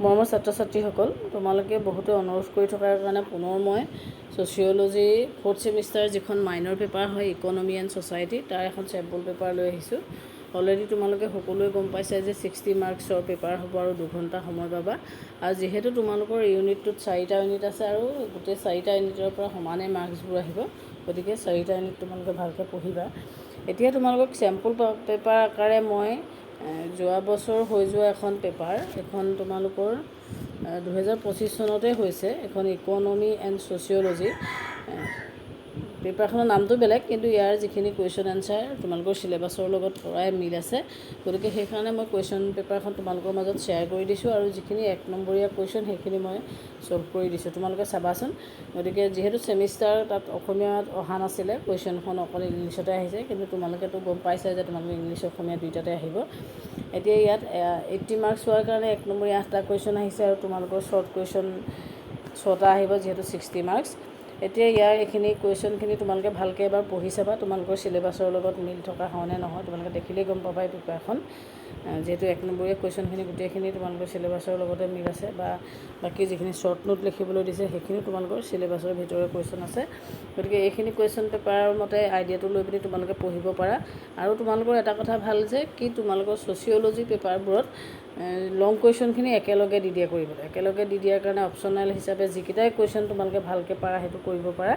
মৰমৰ ছাত্ৰ ছাত্ৰীসকল, তোমালোকে বহুতে অনুৰোধ কৰি থকাৰ কাৰণে পুনৰ মই ছ'চিয়'লজি 4th ছেমিষ্টাৰ যিখন মাইনৰ পেপাৰ হয় ইকনমি এণ্ড ছ'চাইটি তাৰ এখন চেম্পল পেপাৰ লৈ আহিছোঁ। অলৰেডি তোমালোকে সকলোৱে গম পাইছা যে 60 মাৰ্কছৰ পেপাৰ হ'ব আৰু 2 ঘণ্টা সময় পাবা। আৰু যিহেতু তোমালোকৰ ইউনিটটোত 4টা ইউনিট আছে আৰু গোটেই 4টা ইউনিটৰ পৰা সমানে মাৰ্কছবোৰ আহিব, গতিকে 4টা ইউনিট তোমালোকে ভালকৈ পঢ়িবা। এতিয়া তোমালোকক চেম্পল পেপাৰ আকাৰে মই যোৱা বছৰ হৈ যোৱা এখন পেপাৰ, এখন তোমালোকৰ 2025 চনতে হৈছে, এখন ইকনমি এণ্ড ছ'চিয়'লজি। পেপাৰখনৰ নামটো বেলেগ, কিন্তু ইয়াৰ যিখিনি কুৱেশ্যন এনচাৰ তোমালোকৰ চিলেবাছৰ লগত প্ৰায় মিল আছে, গতিকে সেইকাৰণে মই কুৱেশ্যন পেপাৰখন তোমালোকৰ মাজত শ্বেয়াৰ কৰি দিছোঁ আৰু যিখিনি 1 নম্বৰীয়া কুৱেশ্যন সেইখিনি মই ছল্ভ কৰি দিছোঁ, তোমালোকে চাবাচোন। গতিকে যিহেতু ছেমিষ্টাৰ তাত অসমীয়াত অহা নাছিলে, কুৱেশ্যনখন অকল ইংলিছতে আহিছে, কিন্তু তোমালোকেতো গম পাইছা যে তোমালোকে ইংলিছ অসমীয়া দুয়োটাতে আহিব। এতিয়া ইয়াত 80 মাৰ্কছ হোৱাৰ কাৰণে 1 নম্বৰীয়া 8টা কুৱেশ্যন আহিছে আৰু তোমালোকৰ শ্বৰ্ট কুৱেশ্যন 6টা আহিব, যিহেতু 60 মাৰ্কছ। এতিয়া ইয়াৰ এইখিনি কুৱেশ্যনখিনি তোমালোকে ভালকৈ এবাৰ পঢ়ি চাবা, তোমালোকৰ চিলেবাছৰ লগত মিল থকা হয়নে নহয় তোমালোকে দেখিলেই গম পাবা এই পেপাৰখন। যিহেতু 1 নম্বৰীয়া কুৱেশ্যনখিনি গোটেইখিনি তোমালোকৰ চিলেবাছৰ লগতে মিল আছে, বা বাকী যিখিনি শ্বৰ্ট নোট লিখিবলৈ দিছে সেইখিনি তোমালোকৰ চিলেবাছৰ ভিতৰৰ কুৱেশ্যন আছে। গতিকে এইখিনি কুৱেশ্যন পেপাৰৰ মতে আইডিয়াটো লৈ পিনি তোমালোকে পঢ়িব পাৰা। আৰু তোমালোকৰ এটা কথা ভাল যে কি তোমালোকৰ ছ'চিয়'লজি পেপাৰবোৰত লং কুৱেশ্যনখিনি একেলগে দি দিয়া কৰিবলৈ, একেলগে দি দিয়াৰ কাৰণে অপশ্যনেল হিচাপে যিকেইটাই কুৱেশ্যন তোমালোকে ভালকৈ পাৰা সেইটো কৰিব পাৰা।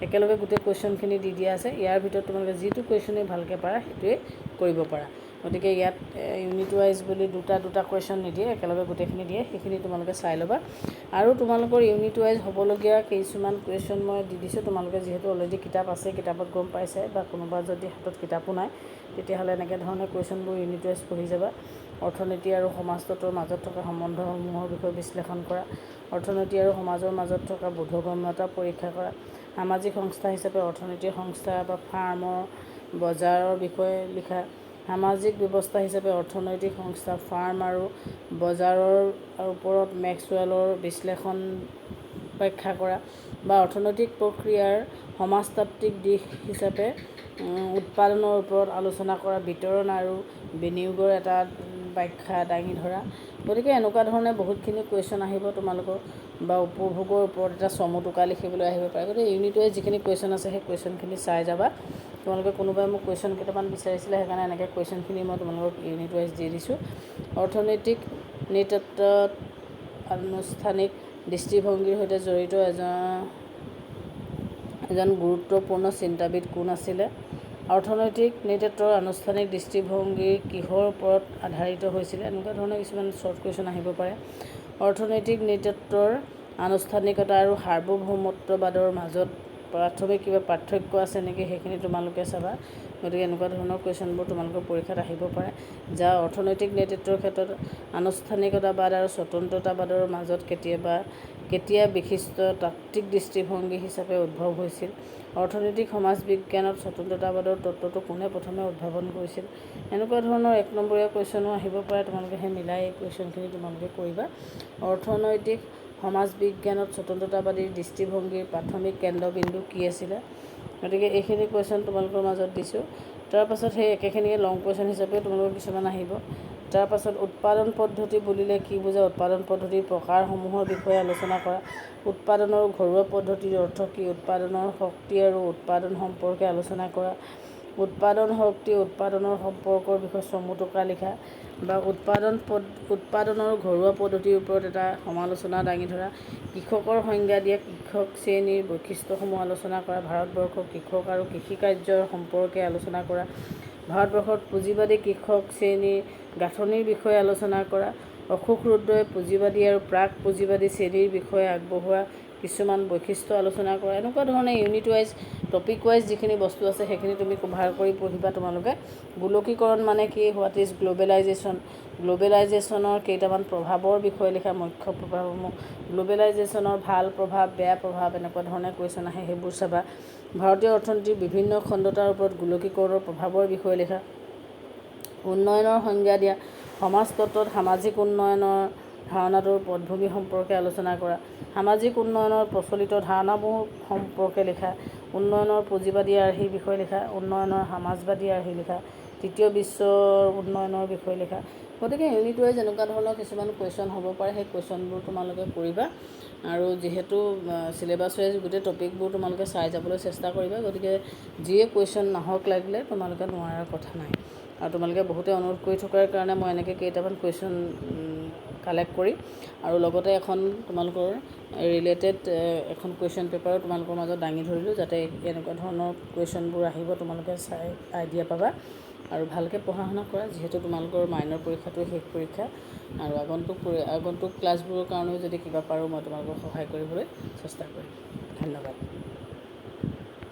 একেলগে গোটেই কুৱেশ্যনখিনি দি দিয়া আছে, ইয়াৰ ভিতৰত তোমালোকে যিটো কুৱেশ্যনেই ভালকৈ পাৰা সেইটোৱে কৰিব পাৰা। গতিকে ইয়াত ইউনিট ৱাইজ বুলি দুটা কুৱেশ্যন নিদিয়ে, একেলগে গোটেইখিনি দিয়ে, সেইখিনি তোমালোকে চাই ল'বা। আৰু তোমালোকৰ ইউনিট ৱাইজ হ'বলগীয়া কিছুমান কুৱেশ্যন মই দি দিছোঁ, তোমালোকে যিহেতু অলৰেডি কিতাপ আছে, কিতাপত গম পাইছে, বা কোনোবা যদি হাতত কিতাপো নাই তেতিয়াহ'লে এনেকৈ ধৰণে কুৱেশ্যনবোৰ ইউনিট ৱাইজ পঢ়ি যাবা। অৰ্থনীতি আৰু সমাজতত্বৰ মাজত থকা সম্বন্ধসমূহৰ বিষয়ে বিশ্লেষণ কৰা, অৰ্থনীতি আৰু সমাজৰ মাজত থকা বোধগম্যতা পৰীক্ষা কৰা, সামাজিক সংস্থা হিচাপে অৰ্থনীতিৰ সংস্থা বা ফাৰ্মৰ বজাৰৰ বিষয়ে লিখা, সামাজিক ব্যৱস্থা হিচাপে অৰ্থনৈতিক সংস্থা ফাৰ্ম আৰু বজাৰৰ ওপৰত মেক্সৱেলৰ বিশ্লেষণ ব্যাখ্যা কৰা, বা অৰ্থনৈতিক প্ৰক্ৰিয়াৰ সমাজতাত্ত্বিক দিশ হিচাপে উৎপাদনৰ ওপৰত আলোচনা কৰা, বিতৰণ আৰু বিনিয়োগৰ এটা ব্যাখ্যা দাঙি ধৰা। গতিকে এনেকুৱা ধৰণে বহুতখিনি কুৱেশ্যন আহিব তোমালোকৰ, বা উপভোগৰ ওপৰত এটা চমুটোকা লিখিবলৈ আহিব পাৰে। গতিকে ইউনিট ৱাইজ যিখিনি কুৱেশ্যন আছে সেই কুৱেশ্যনখিনি চাই যাবা। তোমালোকে কোনোবাই মোক কুৱেশ্যন কেইটামান বিচাৰিছিলে, সেইকাৰণে এনেকৈ কুৱেশ্যনখিনি মই তোমালোকক ইউনিট ৱাইজ দি দিছোঁ। অৰ্থনৈতিক নৃতত্বত আনুষ্ঠানিক দৃষ্টিভংগীৰ সৈতে জড়িত এজন গুৰুত্বপূৰ্ণ চিন্তাবিদ কোন আছিলে? অৰ্থনৈতিক নৃতত্বৰ আনুষ্ঠানিক দৃষ্টিভংগী কিহৰ ওপৰত আধাৰিত হৈছিলে? এনেকুৱা ধৰণৰ কিছুমান শ্বৰ্ট কুৱেশ্যন আহিব পাৰে। অৰ্থনৈতিক নৃতত্বৰ আনুষ্ঠানিকতা আৰু সাৰ্বভৌমত্ববাদৰ মাজত প্ৰাথমিক কিবা পাৰ্থক্য আছে নেকি, সেইখিনি তোমালোকে চাবা। গতিকে এনেকুৱা ধৰণৰ কুৱেশ্যনবোৰ তোমালোকৰ পৰীক্ষাত আহিব পাৰে, যা অৰ্থনৈতিক নেতৃত্বৰ ক্ষেত্ৰত আনুষ্ঠানিকতাবাদ আৰু স্বতন্ত্ৰতাবাদৰ মাজত কেতিয়া বিশিষ্ট তাত্ত্বিক দৃষ্টিভংগী হিচাপে উদ্ভৱ হৈছিল? অৰ্থনৈতিক সমাজ বিজ্ঞানত স্বতন্ত্ৰতাবাদৰ তত্ত্বটো কোনে প্ৰথমে উদ্ভাৱন কৰিছিল? এনেকুৱা ধৰণৰ 1 নম্বৰীয়া কুৱেশ্যনো আহিব পাৰে, তোমালোকে সেই মিলাই এই কুৱেশ্যনখিনি তোমালোকে কৰিবা। অৰ্থনৈতিক সমাজ বিজ্ঞানত স্বতন্ত্ৰতাবাদী দৃষ্টিভংগীৰ প্ৰাথমিক কেন্দ্ৰবিন্দু কি আছিলে? গতিকে এইখিনি কুৱেশ্যন তোমালোকৰ মাজত দিছোঁ। তাৰপাছত সেই একেখিনিয়ে লং কুৱেশ্যন হিচাপে তোমালোকৰ কিছুমান আহিব। তাৰপাছত উৎপাদন পদ্ধতি বুলিলে কি বুজা? উৎপাদন পদ্ধতিৰ প্ৰকাৰসমূহৰ বিষয়ে আলোচনা কৰা, উৎপাদনৰ ঘৰুৱা পদ্ধতিৰ অৰ্থ কি? উৎপাদনৰ শক্তি আৰু উৎপাদন সম্পৰ্কে আলোচনা কৰা, উৎপাদন শক্তি উৎপাদনৰ সম্পৰ্কৰ বিষয়ে চমুটোকা লিখা, বা উৎপাদনৰ ঘৰুৱা পদ্ধতিৰ ওপৰত এটা সমালোচনা দাঙি ধৰা, কৃষকৰ সংজ্ঞা দিয়া, কৃষক শ্ৰেণীৰ বৈশিষ্ট্যসমূহ আলোচনা কৰা, ভাৰতবৰ্ষৰ কৃষক আৰু কৃষিকাৰ্যৰ সম্পৰ্কে আলোচনা কৰা, ভাৰতবৰ্ষত পুঁজিবাদী কৃষক শ্ৰেণীৰ গাঁথনিৰ বিষয়ে আলোচনা কৰা, অশোক ৰুদ্ৰই পুঁজিবাদী আৰু প্ৰাক পুঁজিবাদী শ্ৰেণীৰ বিষয়ে আগবঢ়োৱা কিছুমান বৈশিষ্ট্য আলোচনা কৰা। এনেকুৱা ধৰণে ইউনিট ৱাইজ টপিক ৱাইজ যিখিনি বস্তু আছে সেইখিনি তুমি কভাৰ কৰি পঢ়িবা তোমালোকে। গোলকীকৰণ মানে কি? What is globalisation? গ্ল'বেলাইজেশ্যনৰ কেইটামান প্ৰভাৱৰ বিষয়ে লিখা, মুখ্য প্ৰভাৱসমূহ, গ্ল'বেলাইজেশ্যনৰ ভাল প্ৰভাৱ বেয়া প্ৰভাৱ, এনেকুৱা ধৰণে কুৱেশ্যন আহে, সেইবোৰ চাবা। ভাৰতীয় অৰ্থনীতিৰ বিভিন্ন খণ্ডতাৰ ওপৰত গোলকীকৰণৰ প্ৰভাৱৰ বিষয়ে লিখা, উন্নয়নৰ সংজ্ঞা দিয়া, সমাজতত্ত্বত সামাজিক উন্নয়নৰ ধাৰণাটোৰ পটভূমি সম্পৰ্কে আলোচনা কৰা, সামাজিক উন্নয়নৰ প্ৰচলিত ধাৰণাসমূহ সম্পৰ্কে লিখা, উন্নয়নৰ পুঁজিবাদী আৰ্হিৰ বিষয়ে লিখা, উন্নয়নৰ সমাজবাদী আৰ্হি লিখা, তৃতীয় বিশ্বৰ উন্নয়নৰ বিষয়ে লিখা, গতিকে ইউনিট ৱাইজ যেনেকুৱা ধৰণৰ কিছুমান কুৱেশ্যন হ'ব পাৰে সেই কুৱেশ্যনবোৰ তোমালোকে কৰিবা আৰু যিহেতু চিলেবাছ ৱাইজ গোটেই টপিকবোৰ তোমালোকে চাই যাবলৈ চেষ্টা কৰিবা। গতিকে যিয়ে কুৱেশ্যন নাহক লাগিলে তোমালোকে নোৱাৰাৰ কথা নাই। আৰু তোমালোকে বহুতে অনুৰোধ কৰি থকাৰ কাৰণে মই এনেকৈ কেইটামান কুৱেশ্যন কালেক্ট কৰি আৰু লগতে এখন তোমালোকৰ ৰিলেটেড এখন কুৱেশ্যন পেপাৰো তোমালোকৰ মাজত দাঙি ধৰিলোঁ, যাতে এনেকুৱা ধৰণৰ কুৱেশ্যনবোৰ আহিব তোমালোকে চাই আইডিয়া পাবা আৰু ভালকৈ পঢ়া শুনা কৰা। যিহেতু তোমালোকৰ মাইনৰ পৰীক্ষাটোৱে শেষ পৰীক্ষা আৰু আগন্তুক ক্লাছবোৰৰ কাৰণেও যদি কিবা পাৰোঁ মই তোমালোকক সহায় কৰিবলৈ চেষ্টা কৰিম। ধন্যবাদ।